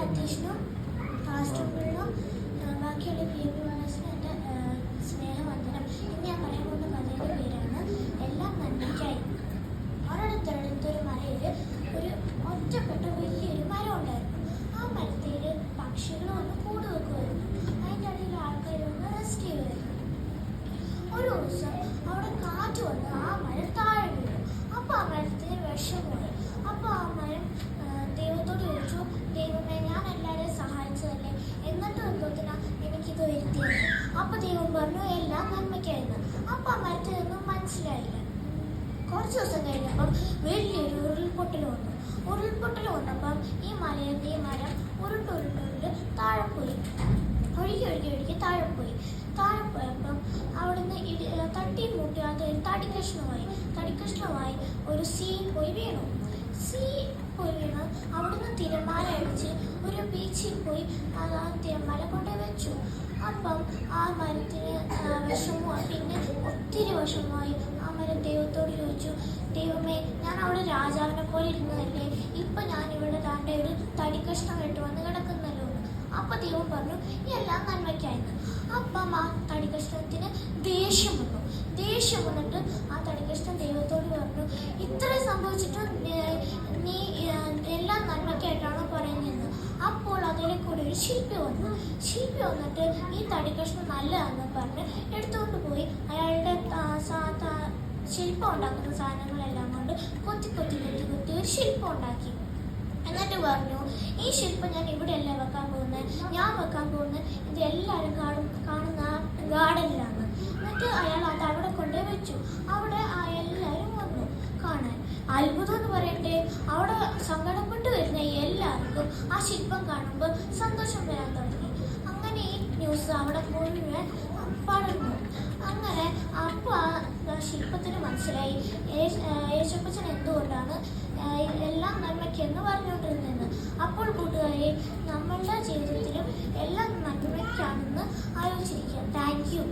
അധ്യക്ഷനും പാസ്റ്ററുകളും ബാക്കിയുള്ള പ്രിയപ്രവാസിനും എൻ്റെ സ്നേഹവന്ദനം. ഇന്ന് ഞാൻ പറയാൻ പോകുന്ന കഥയുടെ പേരാണ് എല്ലാം നന്മയ്ക്കായി. ഒരിടത്തൊരു മലയിൽ ഒരു ഒറ്റപ്പെട്ട വലിയൊരു മരം ഉണ്ടായിരുന്നു. ആ മരത്തിൽ പക്ഷികൾ ഒന്ന് കൂട് വെക്കുമായിരുന്നു. അതിൻ്റെ അടിയിൽ ആൾക്കാർ ഒന്ന് റെസ്റ്റ് ചെയ്യുമായിരുന്നു. ഒരു ദിവസം അവിടെ കാറ്റ് വന്ന് ആ മരം താഴെ വീണു. അപ്പോൾ ആ മരത്തിന് വിഷമമായി. അപ്പോൾ ആ മരം ദൈവത്തോട് ചോദിച്ചു, ദൈവമേ, ഞാൻ എല്ലാവരെയും സഹായിച്ചതല്ലേ, എന്നിട്ടും എന്തോത്തിനാ എനിക്കിത് വരുത്തിയത്? അപ്പോൾ ദൈവം പറഞ്ഞു, എല്ലാം നന്മയ്ക്കായിരുന്നു. അപ്പോൾ ആ മരത്തിനൊന്നും മനസ്സിലായില്ല. കുറച്ച് ദിവസം കഴിഞ്ഞപ്പം വലിയൊരു ഉരുൾപൊട്ടൽ വന്നു. ഉരുൾപൊട്ടൽ വന്നപ്പം ഈ മരം ഉരുണ്ടുരുണ്ടുരുണ്ട് താഴെ പോയി. ഒഴുകി താഴെ പോയപ്പം അവിടുന്ന് തട്ടിയും മുട്ടി അതൊരു തടിക്കഷ്ണമായി ഒരു സീ പോയി വീണു. അവിടുന്ന് തിരമാല അടിച്ച് ഒരു ബീച്ചിൽ പോയി ആ തിരമാല കൊണ്ടുപോയി വെച്ചു. അപ്പം ആ മരത്തിന് വിഷമമായി, പിന്നെ ഒത്തിരി വിഷമമായി. ആ മരം ദൈവത്തോട് ചോദിച്ചു, ദൈവമേ, ഞാൻ അവിടെ രാജാവിനെ പോലെ ഇരുന്നതല്ലേ, ഇപ്പം ഞാനിവിടെ താണ്ട ഒരു തടിക്കഷ്ണം ഇട്ട് വന്ന് കിടക്കുന്നല്ലോ. അപ്പം ദൈവം പറഞ്ഞു, എല്ലാം നന്മയ്ക്കായിരുന്നു. അപ്പം ആ തടിക്കഷ്ണത്തിന് ദേഷ്യം വന്നിട്ട് ആ തടിക്കഷ്ണം ദൈവത്തോട് പറഞ്ഞു, ഇത്രയും സംഭവിച്ചിട്ടും നീ എല്ലാം നന്മയ്ക്കായിട്ടാണോ പറയുന്നതെന്ന്. അപ്പോൾ അതിലെ കൂടെ ഒരു ശില്പി വന്നിട്ട് ഈ തടിക്കഷ്ണം നല്ലതാണെന്ന് പറഞ്ഞ് എടുത്തുകൊണ്ട് പോയി അയാളുടെ ശില്പം ഉണ്ടാക്കുന്ന സാധനങ്ങളെല്ലാം കൊണ്ട് കൊത്തി ഒരു ശില്പം ഉണ്ടാക്കി. എന്നിട്ട് പറഞ്ഞു, ഈ ശില്പം ഞാൻ ഇവിടെയല്ല വെക്കാൻ പോകുന്നത്, ഞാൻ വെക്കാൻ പോകുന്നത് ഇത് എല്ലാവരും കാണുന്ന ഗാർഡനിലാണ്. എന്നിട്ട് അയാൾ അത് അവിടെ കൊണ്ടുപോയി വെച്ചു. അവിടെ എല്ലാവരും വന്നു കാണാൻ. അത്ഭുതം എന്ന് പറയട്ടെ, അവിടെ സങ്കടപ്പെട്ട് വരുന്ന എല്ലാവർക്കും ആ ശില്പം കാണുമ്പോൾ സന്തോഷം വരാൻ തുടങ്ങി. അങ്ങനെ ഈ ന്യൂസ് അവിടെ മുഴുവൻ പടർന്നു. അങ്ങനെ അപ്പോൾ ആ ശില്പത്തിന് മനസ്സിലായി യേശുപ്പച്ചൻ എന്തുകൊണ്ടാണ് എല്ലാം നന്മയ്ക്കെന്ന് പറഞ്ഞുകൊണ്ടിരുന്നത്. അപ്പോൾ കൂട്ടുകാരെ, നമ്മളുടെ ജീവിതത്തിലും എല്ലാം നന്മയ്ക്കാണെന്ന് ആലോചിച്ചിരിക്കുക. Thank you.